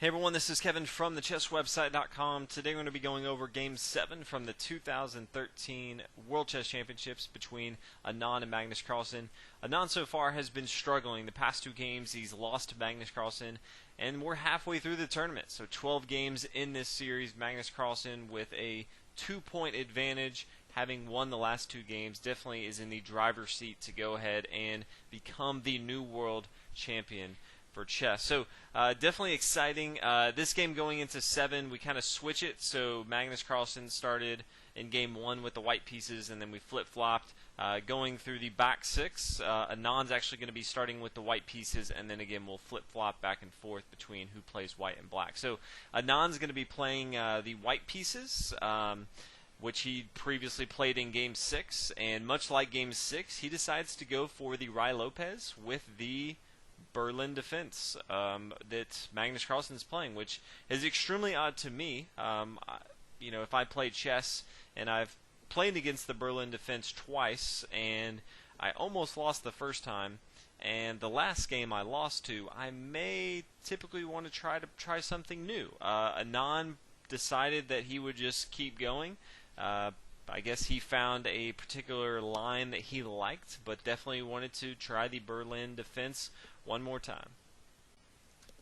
Hey everyone, this is Kevin from thechesswebsite.com. Today we're going to be going over Game 7 from the 2013 World Chess Championships between Anand and Magnus Carlsen. Anand so far has been struggling. The past two games he's lost to Magnus Carlsen, and we're halfway through the tournament. So 12 games in this series. Magnus Carlsen with a 2-point advantage, having won the last two games, definitely is in the driver's seat to go ahead and become the new world champion for chess. So definitely exciting. This game going into 7, we kind of switch it. So Magnus Carlsen started in game 1 with the white pieces, and then we flip-flopped going through the back 6. Anand's actually going to be starting with the white pieces, and then again we'll flip-flop back and forth between who plays white and black. So Anand's going to be playing the white pieces, which he previously played in Game 6, and much like Game 6, he decides to go for the Ruy Lopez with the Berlin defense that Magnus Carlsen is playing, which is extremely odd to me. If I play chess, and I've played against the Berlin defense twice, and I almost lost the first time, and the last game I lost to, I may typically want to try something new. Anand decided that he would just keep going. I guess he found a particular line that he liked, but definitely wanted to try the Berlin defense one more time.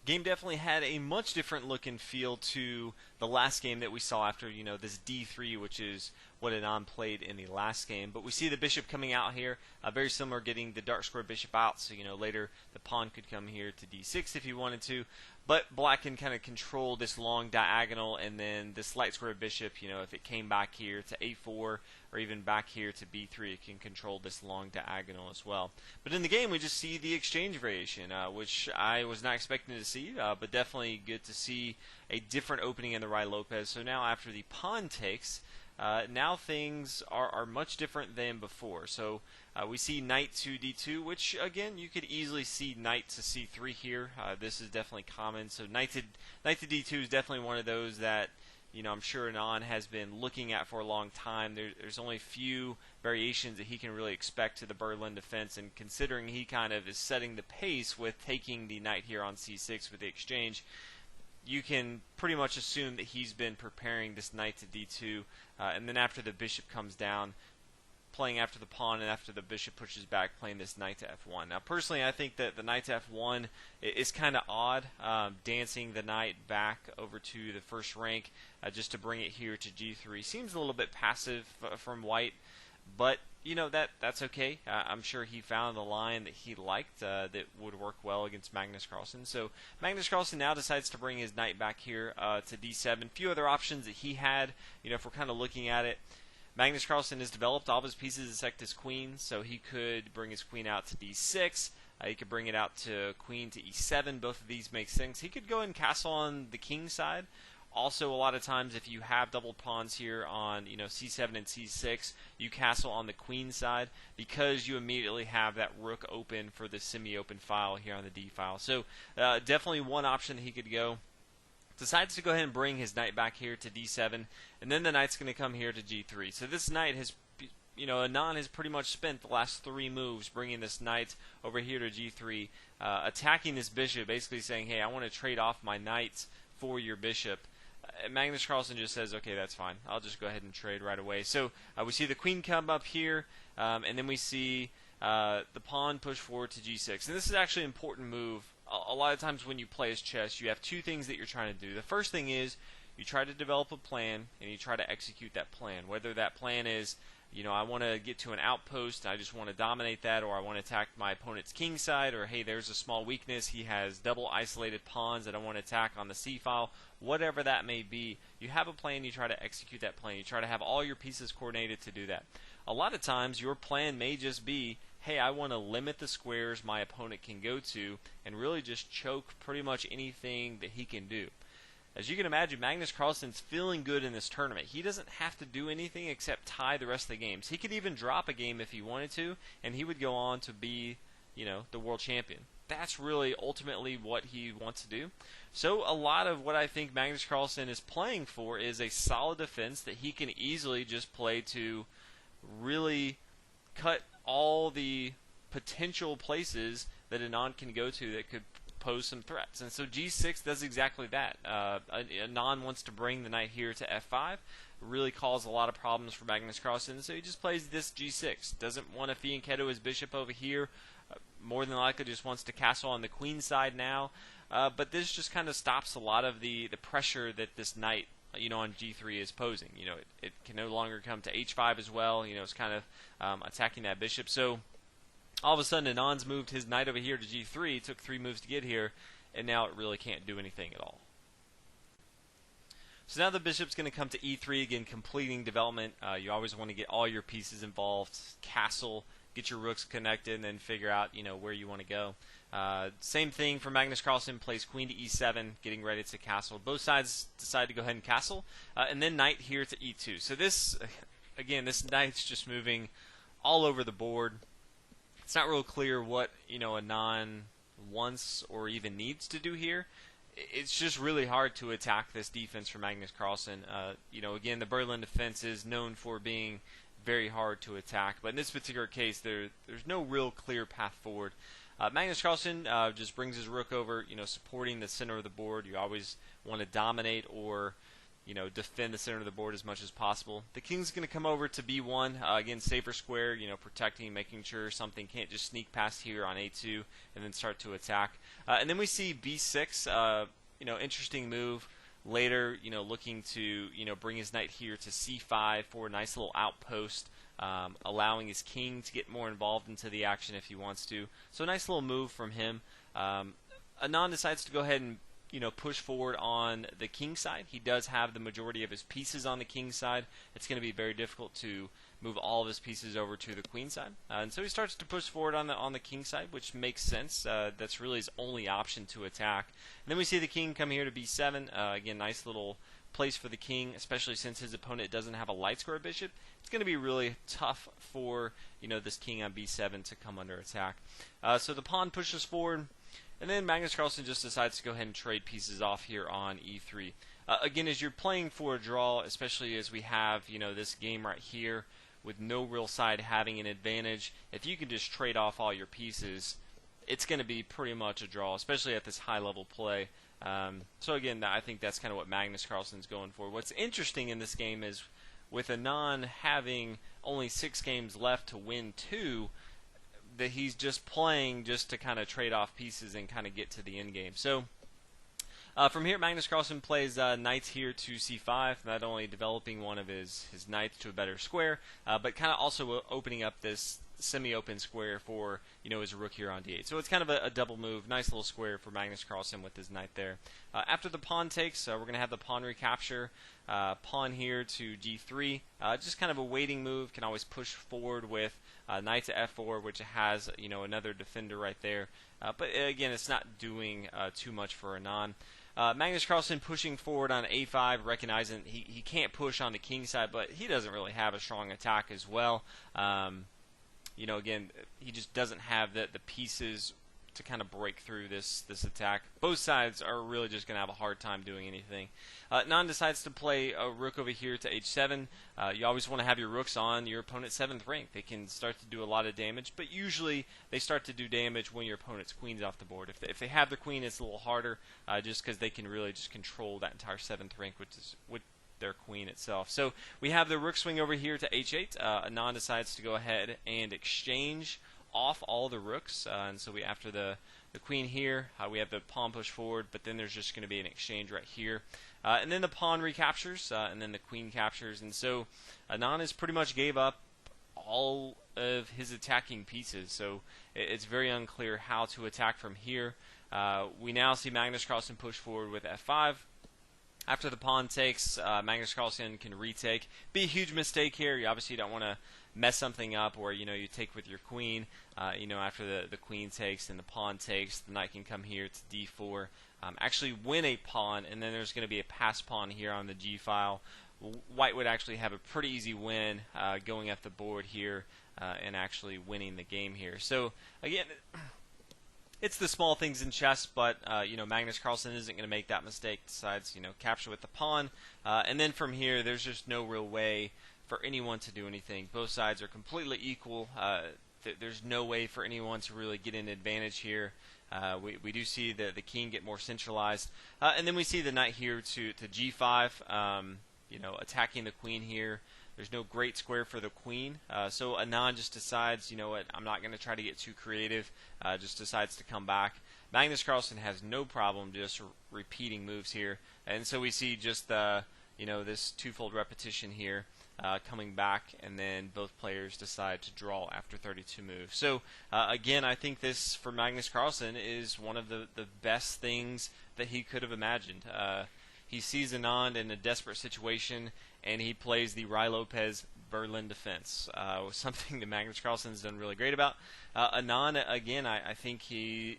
Game definitely had a much different look and feel to the last game that we saw after, this D3, which is what Anand played in the last game. But we see the bishop coming out here, very similar, getting the dark square bishop out, so later the pawn could come here to D6 if he wanted to. But black can kind of control this long diagonal, and then this light square bishop, if it came back here to A4 or even back here to B3, it can control this long diagonal as well. But in the game, we just see the exchange variation, which I was not expecting to see, but definitely good to see a different opening in the Ruy Lopez. So now after the pawn takes, now things are much different than before. So we see knight to d2, which again you could easily see knight to c3 here. This is definitely common. So knight to d2 is definitely one of those that I'm sure Anand has been looking at for a long time. There's only few variations that he can really expect to the Berlin defense, and considering he kind of is setting the pace with taking the knight here on c6 with the exchange, you can pretty much assume that he's been preparing this knight to d2, and then after the bishop comes down, playing after the pawn, and after the bishop pushes back, playing this knight to f1. Now, personally, I think that the knight to f1 is kind of odd, dancing the knight back over to the first rank just to bring it here to g3. Seems a little bit passive from white, but that's okay. I'm sure he found the line that he liked that would work well against Magnus Carlsen. So Magnus Carlsen now decides to bring his knight back here to d7. A few other options that he had, if we're kind of looking at it. Magnus Carlsen has developed all of his pieces to protect his queen, so he could bring his queen out to d6. He could bring it out to queen to e7. Both of these make sense. He could go and castle on the king side. Also, a lot of times, if you have double pawns here on c7 and c6, you castle on the queen side because you immediately have that rook open for the semi-open file here on the d file. So definitely one option that he could go. Decides to go ahead and bring his knight back here to d7, and then the knight's going to come here to g3. So this knight has, Anand has pretty much spent the last 3 moves bringing this knight over here to g3, attacking this bishop, basically saying, hey, I want to trade off my knight for your bishop. Magnus Carlsen just says, okay, that's fine. I'll just go ahead and trade right away. So we see the queen come up here, and then we see the pawn push forward to g6. And this is actually an important move. A lot of times when you play as chess, you have 2 things that you're trying to do. The first thing is you try to develop a plan, and you try to execute that plan. Whether that plan is, I want to get to an outpost, I just want to dominate that, or I want to attack my opponent's king side, or hey, there's a small weakness, he has double isolated pawns that I want to attack on the c file. Whatever that may be, you have a plan, you try to execute that plan. You try to have all your pieces coordinated to do that. A lot of times your plan may just be, hey, I want to limit the squares my opponent can go to and really just choke pretty much anything that he can do. As you can imagine, Magnus Carlsen's feeling good in this tournament. He doesn't have to do anything except tie the rest of the games. He could even drop a game if he wanted to, and he would go on to be, the world champion. That's really ultimately what he wants to do. So a lot of what I think Magnus Carlsen is playing for is a solid defense that he can easily just play to really cut all the potential places that Anand can go to that could pose some threats. And so g6 does exactly that. Anand wants to bring the knight here to f5, really cause a lot of problems for Magnus Carlsen, so he just plays this g6. Doesn't want to fianchetto his bishop over here. More than likely just wants to castle on the queen side now. But this just kind of stops a lot of the pressure that this knight, on g3 is posing. It can no longer come to h5 as well. It's kind of attacking that bishop. So all of a sudden, Anand's moved his knight over here to g3. It took 3 moves to get here, and now it really can't do anything at all. So now the bishop's going to come to e3 again, completing development. You always want to get all your pieces involved, castle, get your rooks connected, and then figure out where you want to go. Same thing for Magnus Carlsen, plays queen to e7, getting ready to castle. Both sides decide to go ahead and castle, and then knight here to e2. So this knight's just moving all over the board. It's not real clear what Anand wants or even needs to do here. It's just really hard to attack this defense for Magnus Carlsen. Again, the Berlin defense is known for being very hard to attack, but in this particular case, there's no real clear path forward. Magnus Carlsen just brings his rook over, supporting the center of the board. You always want to dominate or defend the center of the board as much as possible. The king's going to come over to b1, again, safer square, protecting, making sure something can't just sneak past here on a2 and then start to attack. And then we see b6, interesting move. Later, looking to, bring his knight here to c5 for a nice little outpost, allowing his king to get more involved into the action if he wants to. So a nice little move from him. Anand decides to go ahead and push forward on the king side. He does have the majority of his pieces on the king side. It's going to be very difficult to move all of his pieces over to the queen side. And so he starts to push forward on the king side, which makes sense. That's really his only option to attack. And then we see the king come here to b7. Again, nice little place for the king, especially since his opponent doesn't have a light square bishop. It's going to be really tough for this king on b7 to come under attack. So the pawn pushes forward. And then Magnus Carlsen just decides to go ahead and trade pieces off here on e3. Again, as you're playing for a draw, especially as we have this game right here with no real side having an advantage, if you can just trade off all your pieces, it's going to be pretty much a draw, especially at this high-level play. So again, I think that's kind of what Magnus Carlsen's going for. What's interesting in this game is with Anand having only 6 games left to win 2, that he's just playing just to kind of trade off pieces and kind of get to the end game. So from here, Magnus Carlsen plays knights here to c5, not only developing one of his knights to a better square, but kind of also opening up this semi-open square for his rook here on d8. So it's kind of a double move, nice little square for Magnus Carlsen with his knight there. After the pawn takes, we're going to have the pawn recapture. Pawn here to g3, just kind of a waiting move. Can always push forward with knight to f4, which has another defender right there. But again, it's not doing too much for Anand. Magnus Carlsen pushing forward on a5, recognizing he can't push on the king side, but he doesn't really have a strong attack as well. Again, he just doesn't have the pieces to kind of break through this attack. Both sides are really just going to have a hard time doing anything. Anand decides to play a rook over here to h7. You always want to have your rooks on your opponent's 7th rank. They can start to do a lot of damage, but usually they start to do damage when your opponent's queen's off the board. If they have the queen, it's a little harder, just because they can really just control that entire 7th rank, which is with their queen itself. So we have the rook swing over here to h8. Anand decides to go ahead and exchange off all the rooks, and so after the queen here, we have the pawn push forward, but then there's just going to be an exchange right here, and then the pawn recaptures, and then the queen captures, and so Anand has pretty much gave up all of his attacking pieces, so it's very unclear how to attack from here. We now see Magnus Carlsen push forward with f5. After the pawn takes, Magnus Carlsen can retake. Be a huge mistake here. You obviously don't want to mess something up where you take with your queen. After the queen takes and the pawn takes, the knight can come here to d4, actually win a pawn, and then there's going to be a pass pawn here on the g file. White would actually have a pretty easy win going up the board here and actually winning the game here. So again, it's the small things in chess, but Magnus Carlsen isn't going to make that mistake. Decides capture with the pawn, and then from here there's just no real way for anyone to do anything. Both sides are completely equal. There's no way for anyone to really get an advantage here. We do see the king get more centralized, and then we see the knight here to g5, attacking the queen here. There's no great square for the queen, so Anand just decides, you know what, I'm not going to try to get too creative, just decides to come back. Magnus Carlsen has no problem just repeating moves here, and so we see just this twofold repetition here, coming back, and then both players decide to draw after 32 moves. So again, I think this for Magnus Carlsen is one of the best things that he could have imagined. He sees Anand in a desperate situation, and he plays the Rai Lopez Berlin defense, something that Magnus Carlsen's done really great about. Anand, again, I think he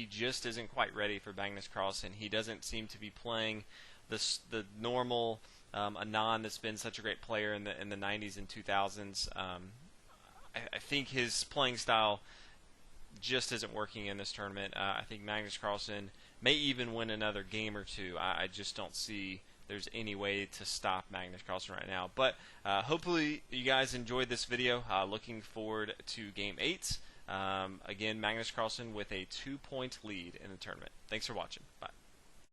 just isn't quite ready for Magnus Carlsen. He doesn't seem to be playing the normal Anand that's been such a great player in the 90s and 2000s. I think his playing style just isn't working in this tournament. I think Magnus Carlsen may even win another game or two. I just don't see there's any way to stop Magnus Carlsen right now. But hopefully you guys enjoyed this video. Looking forward to Game 8. Again, Magnus Carlsen with a 2-point lead in the tournament. Thanks for watching. Bye.